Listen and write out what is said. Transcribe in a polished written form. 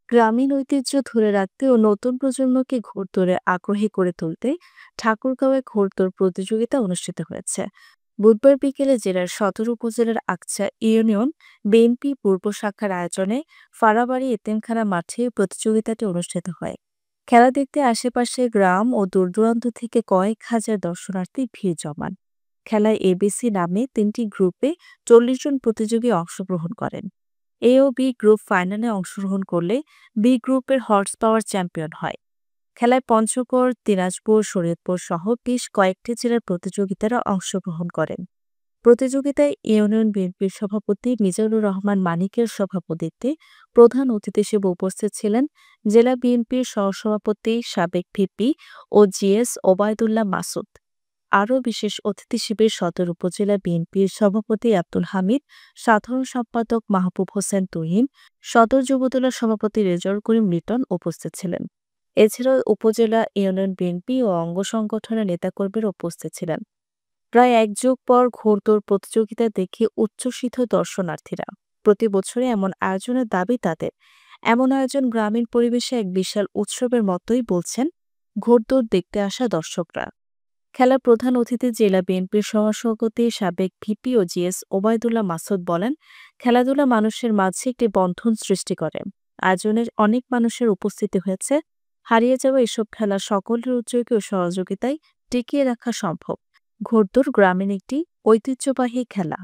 গ্রামীণ ঐতিহ্য ধরে রাখতে ও নতুন প্রজন্মকে ঘোড়দৌড়ে আগ্রহী করে তুলতে ঠাকুরগাঁওয়ে ঘোড়দৌড় প্রতিযোগিতা অনুষ্ঠিত হয়েছে। বুধবার বিকেলে জেলার সদর উপজেলার আকছা ইউনিয়ন বিএনপি পূর্ব শাখার আয়োজনে ফাড়াবাড়ি এতিমখানা মাঠে প্রতিযোগিতাটি অনুষ্ঠিত হয়। খেলা দেখতে আশেপাশে গ্রাম ও দূরদূরান্ত থেকে কয়েক হাজার দর্শনার্থী ভিড় জমান। খেলায় এবিসি নামে ৩টি গ্রুপে ৪০ জন প্রতিযোগী অংশগ্রহণ করেন। এ ও বি গ্রুপ ফাইনালে অংশগ্রহণ করলে বি গ্রুপের হর্স পাওয়ার চ্যাম্পিয়ন হয়। খেলায় পঞ্চগড়, দিনাজপুর, শরীয়তপুর সহ বেশ কয়েকটি জেলার প্রতিযোগিতারা অংশগ্রহণ করেন। প্রতিযোগিতায় ইউনিয়ন বিএনপির সভাপতি মিজানুর রহমান মানিকের সভাপতিত্বে প্রধান অতিথি হিসেবে উপস্থিত ছিলেন জেলা বিএনপির সহসভাপতি সাবেক ভিপি ও জিএস ওবায়দুল্লাহ মাসুদ। আরও বিশেষ অতিথি হিসেবে সদর উপজেলা বিএনপির সভাপতি আব্দুল হামিদ, সাধারণ সম্পাদক মাহবুব হোসেন তুহিন, সদর যুবদলের সভাপতি রেজাউল করিম লিটন উপস্থিত ছিলেন। এছাড়াও উপজেলা ইউনিয়ন বিএনপি ও অঙ্গ সংগঠনের নেতাকর্মীরা উপস্থিত ছিলেন। প্রায় এক যুগ পর ঘোড়দৌড় প্রতিযোগিতা দেখে উচ্ছ্বসিত দর্শনার্থীরা। প্রতি বছরে এমন আয়োজনের দাবি তাদের। এমন আয়োজন গ্রামীণ পরিবেশে এক বিশাল উৎসবের মতোই বলছেন ঘোড়দৌড় দেখতে আসা দর্শকরা। খেলার প্রধান অতিথি জেলা বিএনপির সহসভাপতি সাবেক ভিপি ও জিএস ওবায়দুল্লাহ মাসুদ বলেন, খেলাধুলা মানুষের মাঝে একটি বন্ধন সৃষ্টি করে। আয়োজনের অনেক মানুষের উপস্থিতি হয়েছে। হারিয়ে যাওয়া এসব খেলা সকলের উদ্যোগে ও সহযোগিতায় টিকিয়ে রাখা সম্ভব। ঘোড়দৌড় গ্রামীণ একটি ঐতিহ্যবাহী খেলা।